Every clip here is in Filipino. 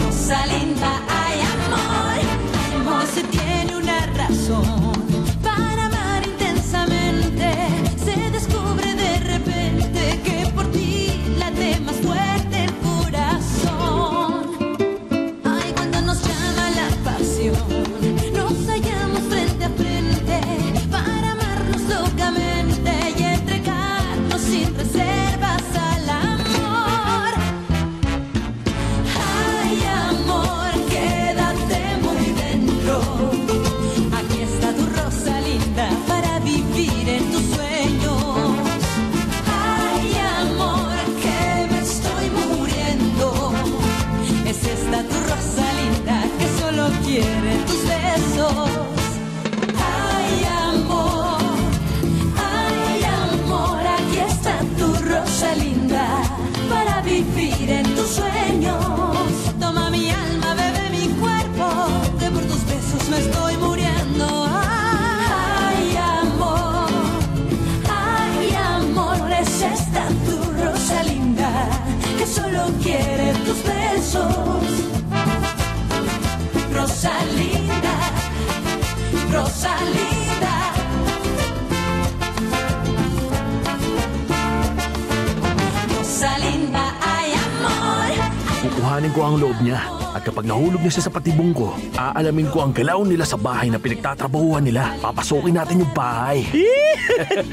Rosalinda, ay amor, no se tiene una razón para amar intensamente. Se descubre de repente que por ti late más fuerte el corazón. Ay, cuando nos llama la pasión, nos hallamos frente a frente para amarnos locamente y entregarnos sin reservas al amor. Ay, amor, quédate muy dentro. Aquí está tu Rosalinda para vivir en tus sueños. Ay, amor, que me estoy muriendo. Es esta tu Rosalinda que solo quiere tus besos. Ay, amor, aquí está tu Rosalinda para vivir en tus sueños. Toma mi alma, bebe mi cuerpo, que por tus besos me estoy muriendo. Ay, amor, es esta tu Rosalinda que solo quiere tus besos. Rosalinda, Rosalinda. Rosalinda, ay amor. Kukuhanin ko ang loob niya. At kapag nahulog na siya sa patibong ko, aalamin ko ang galaw nila sa bahay na pinagtatrabahuhan nila. Papasukin natin yung bahay.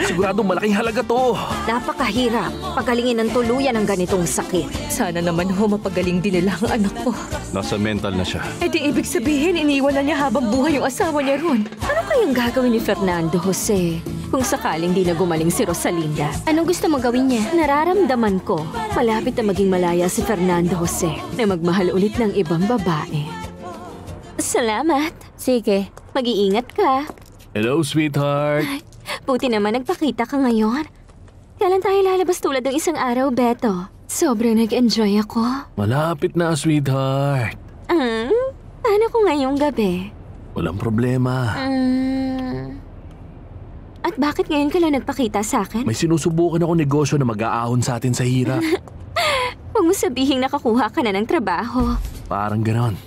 Siguradong malaking halaga to. Napakahirap pagalingin ng tuluyan ng ganitong sakit. Sana naman mapagaling din nila ang anak ko. Nasa mental na siya. E di ibig sabihin, iniwan na niya habang buhay yung asawa niya ron. Ano kayang gagawin ni Fernando Jose kung sakaling di na gumaling si Rosalinda? Anong gusto mo gawin niya? Nararamdaman ko, malapit na maging malaya si Fernando Jose na magmahal ulit ng ibang babae. Salamat. Sige, mag-iingat ka. Hello, sweetheart. Buti naman nagpakita ka ngayon. Kailan tayo lalabas tulad ng isang araw, Beto? Sobrang nag-enjoy ako. Malapit na, sweetheart. Paano ko ngayong gabi? Walang problema. At bakit ngayon ka lang nagpakita sa akin? May sinusubukan ako negosyo na mag-aahon sa atin sa hirap. Huwag mo sabihing nakakuha ka na ng trabaho. Parang ganon.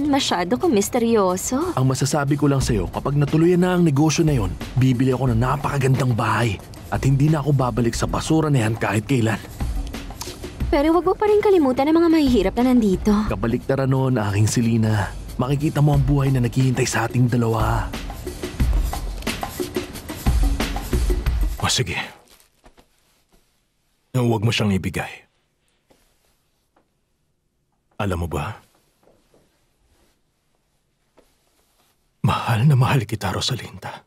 Masyado kang misteryoso. Ang masasabi ko lang sa'yo, kapag natuluyan na ang negosyo na yon, bibili ako ng napakagandang bahay. At hindi na ako babalik sa basura na yan kahit kailan. Pero wag mo pa rin kalimutan ang mga mahihirap na nandito. Kabaliktaran noon, aking Selena. Makikita mo ang buhay na naghihintay sa ating dalawa. O sige. Huwag mo siyang ibigay. Alam mo ba? Mahal na mahal kita, Rosalinda.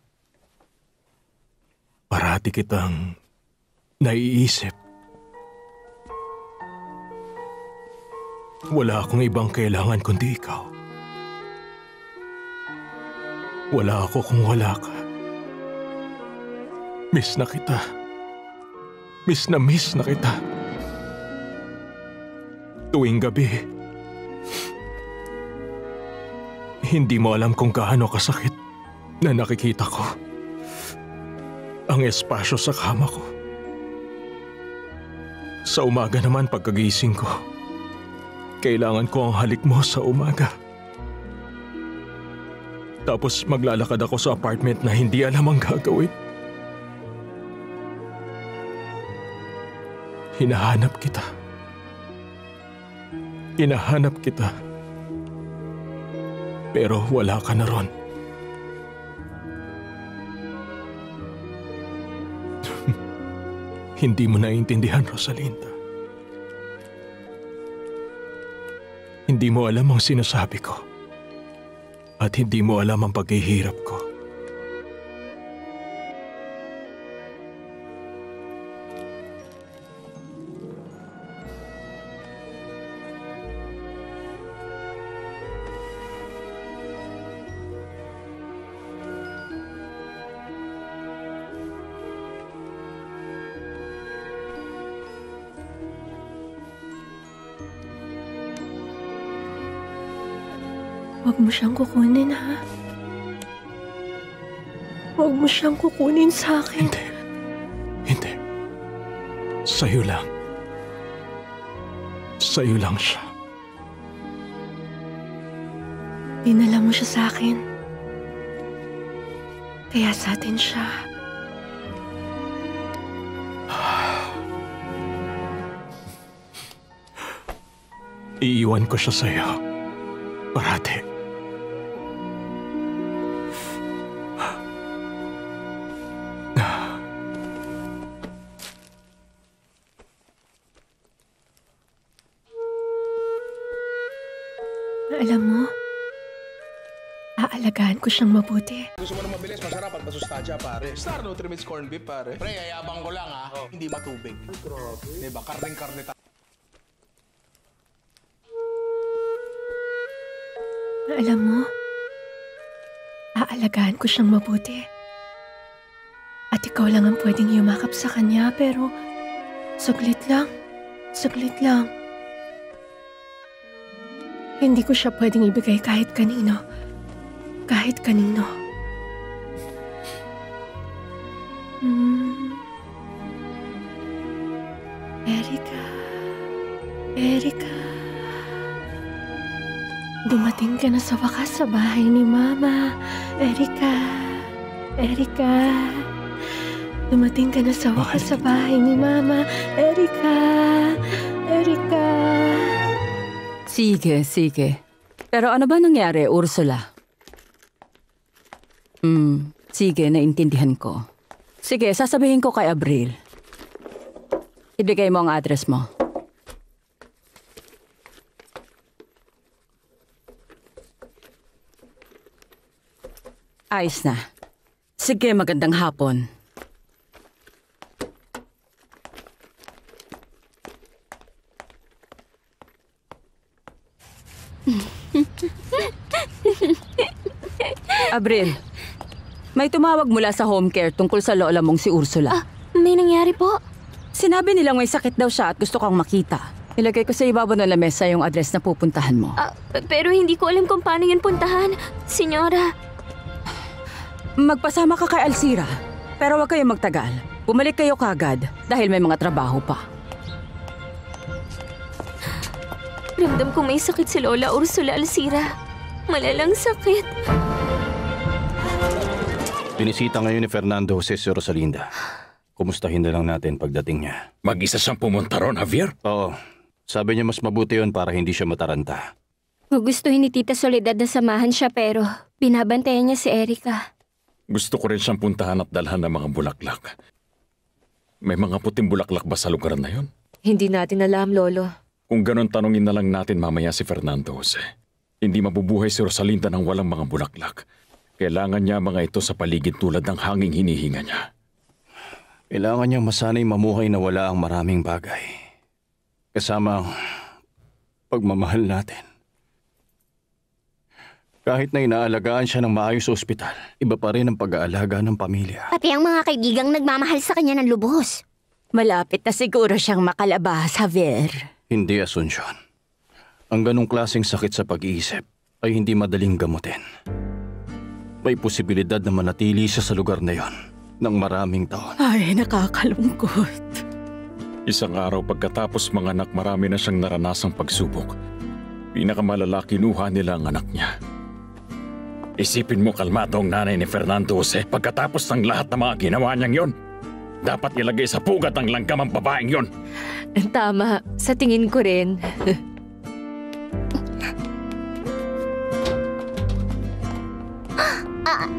Parati kitang naiisip. Wala akong ibang kailangan kundi ikaw. Wala ako kung wala ka. Miss na kita. Miss na kita. Tuwing gabi, hindi mo alam kung gaano kasakit na nakikita ko ang espasyo sa kama ko. Sa umaga naman pagkagising ko, kailangan ko ang halik mo sa umaga. Tapos maglalakad ako sa apartment na hindi alam ang gagawin. Hinahanap kita. Hinahanap kita. Pero wala ka na ron. Hindi mo naiintindihan, Rosalinda. Hindi mo alam ang sinasabi ko. At hindi mo alam ang paghihirap ko. Huwag mo siyang kukunin, ha? Huwag mo siyang kukunin sa akin. Hindi. Hindi. Sa'yo lang. Sa'yo lang siya. Dinala mo siya sa akin. Kaya sa atin siya. Iiwan ko siya sa'yo. Parati. Alam mo, aalagaan ko siyang mabuti. Gusto mo na mabilis, masarap at masustansya, pare. Star Nutrimits Corn Beef, pare. Pre, yayabang ko lang, ha? Hindi matubig. Grabe. Diba? Karning-karne Alam mo, aalagaan ko siyang mabuti. At ikaw lang ang pwedeng yumakap sa kanya, pero saglit lang. Saglit lang. Hindi ko siya pwedeng ibigay kahit kanino. Kahit kanino. Erika. Erika. Dumating ka na sa wakas sa bahay ni Mama. Erika. Erika. Dumating ka na sa wakas sa bahay ni Mama. Erika. Erika. Sige, sige. Pero ano ba nangyari, Ursula? Sige, naintindihan ko. Sige, sasabihin ko kay Abril. Ibigay mo ang address mo. Ayos na. Sige, magandang hapon. Abril, may tumawag mula sa home care tungkol sa lola mong si Ursula. May nangyari po? Sinabi nilang may sakit daw siya at gusto kang makita. Ilagay ko sa ibabaw ng lamesa yung address na pupuntahan mo. Pero hindi ko alam kung paano yun puntahan. Senyora. Magpasama ka kay Alcira, pero huwag kayong magtagal. Bumalik kayo kagad dahil may mga trabaho pa. Ramdam ko may sakit si Lola Ursula Alcira. Malalang sakit. Binisita ngayon ni Fernando Jose si Rosalinda. Kumustahin na lang natin pagdating niya. Mag-isa siyang pumunta ron, Javier? Oo. Sabi niya mas mabuti yon para hindi siya mataranta. Gugustuhin ni Tita Soledad na samahan siya pero binabantayan niya si Erika. Gusto ko rin siyang puntahan at dalhan ng mga bulaklak. May mga puting bulaklak ba sa lugar na yon? Hindi natin alam, Lolo. Kung ganon, tanungin na lang natin mamaya si Fernando Jose. Hindi mabubuhay si Rosalinda nang walang mga bulaklak. Kailangan niya mga ito sa paligid tulad ng hanging hinihinga niya. Kailangan niyang masanay mamuhay na wala ang maraming bagay. Kasama ang pagmamahal natin. Kahit na inaalagaan siya ng maayos sa ospital, iba pa rin ang pag-aalaga ng pamilya. Pati ang mga kaibigang nagmamahal sa kanya ng lubos. Malapit na siguro siyang makalabas, Javier. Hindi, Asuncion. Ang ganong klaseng sakit sa pag-iisip ay hindi madaling gamutin. May posibilidad na manatili siya sa lugar na yon ng maraming taon. Ay, nakakalungkot. Isang araw pagkatapos mga anak, marami na siyang naranasang pagsubok. Pinakamalala, kinuha nila ang anak niya. Isipin mo, kalmado ang nanay ni Fernando Jose pagkatapos ng lahat ng mga ginawa niyang yon. Dapat ilagay sa pugat ang langgam ang babaeng yon. Tama, sa tingin ko rin.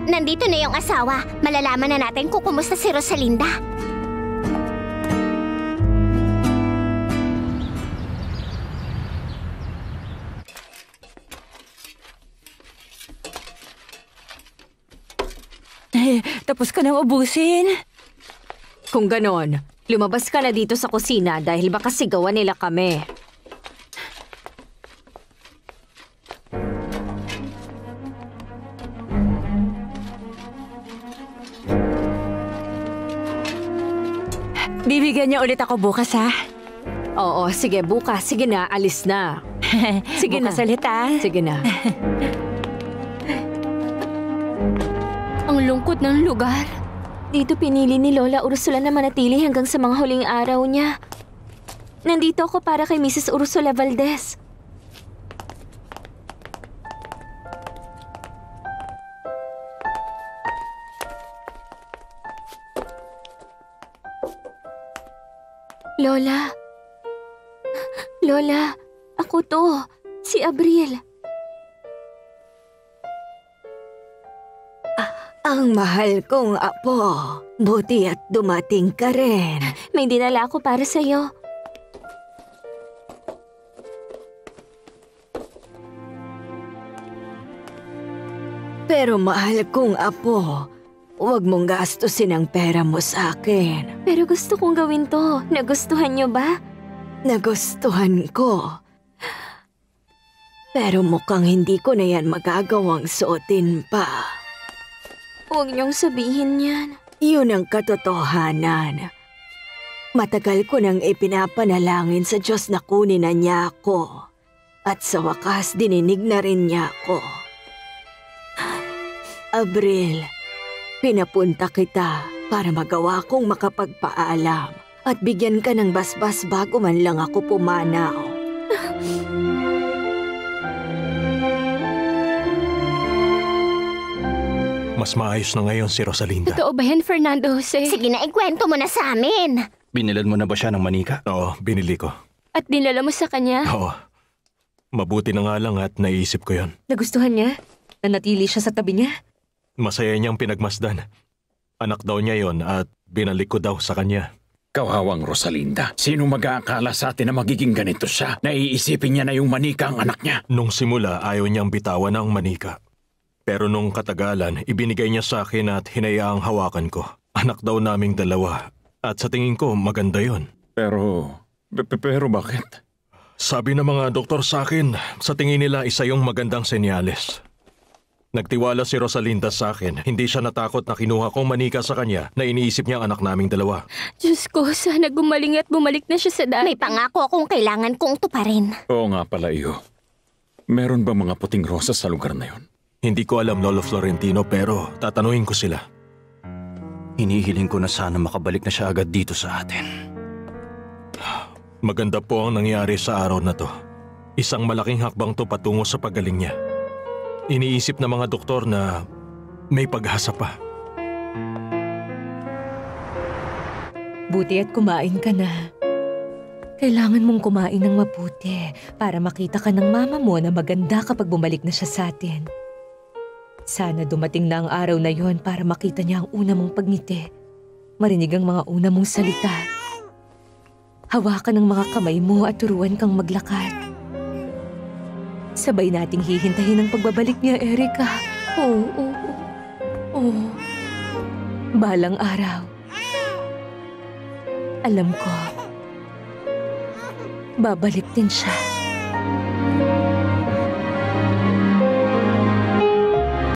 Nandito na yung asawa. Malalaman na natin kung kumusta si Rosalinda. Tapos ka nang ubusin. Kung ganon, lumabas ka na dito sa kusina dahil baka sigawan nila kami. Bibigyan niyo ulit ako bukas, ha? Oo, sige bukas. Sige na, alis na. Sige bukas na. ulit, ha? Sige na. Ang lungkot ng lugar. Dito pinili ni Lola Ursula na manatili hanggang sa mga huling araw niya. Nandito ako para kay Mrs. Ursula Valdez. Lola. Lola, ako to. Si Abril. Ang mahal kong apo. Buti at dumating ka rin. May dinala ako para sa'yo. Pero mahal kong apo, huwag mong gastusin ang pera mo sa akin. Pero gusto kong gawin to. Nagustuhan niyo ba? Nagustuhan ko. Pero mukhang hindi ko na yan magagawang suotin pa. Huwag niyong sabihin yan. Yun ang katotohanan. Matagal ko nang ipinapanalangin sa Diyos na kunin na niya ako. At sa wakas, dininig na rin niya ako. Abril, pinapunta kita para magawa kong makapagpaalam at bigyan ka ng basbas bago man lang ako pumanaw. Mas maayos na ngayon si Rosalinda. Totoo ba yan, Fernando Jose? Sige na, ikwento mo na sa amin. Binilad mo na ba siya ng manika? Oo, binili ko. At dinala mo sa kanya? Oo. Mabuti na nga lang at naisip ko yon. Nagustuhan niya? Nanatili siya sa tabi niya? Masaya niyang pinagmasdan. Anak daw niya yon at binalik ko daw sa kanya. Kawawang Rosalinda, sino mag-aakala sa atin na magiging ganito siya? Naiisipin niya na yung manika ang anak niya. Nung simula, ayaw niyang bitawan ang manika. Pero nung katagalan, ibinigay niya sa akin at hinayaang hawakan ko. Anak daw naming dalawa. At sa tingin ko, maganda yon. Pero bakit? Sabi ng mga doktor sa akin, sa tingin nila isa yung magandang senyales. Nagtiwala si Rosalinda sa akin. Hindi siya natakot na kinuha kong manika sa kanya na iniisip niya ang anak naming dalawa. Diyos ko, sana gumaling at bumalik na siya sa dati. May pangako akong kailangan kong tuparin. Oo nga pala iyo. Meron ba mga puting rosas sa lugar na yon? Hindi ko alam, Lolo Florentino, pero tatanungin ko sila. Hinihiling ko na sana makabalik na siya agad dito sa atin. Maganda po ang nangyari sa araw na to. Isang malaking hakbang to patungo sa pagaling niya. Iniisip ng mga doktor na may pag-asa pa. Buti at kumain ka na. Kailangan mong kumain ng mabuti para makita ka ng mama mo na maganda kapag bumalik na siya sa atin. Sana dumating na ang araw na yon para makita niya ang una mong pagngiti. Marinig ang mga una mong salita. Hawakan ang mga kamay mo at turuan kang maglakad. Sabay nating hihintahin ang pagbabalik niya, Erica. Oo. Balang araw. Alam ko, babalik din siya.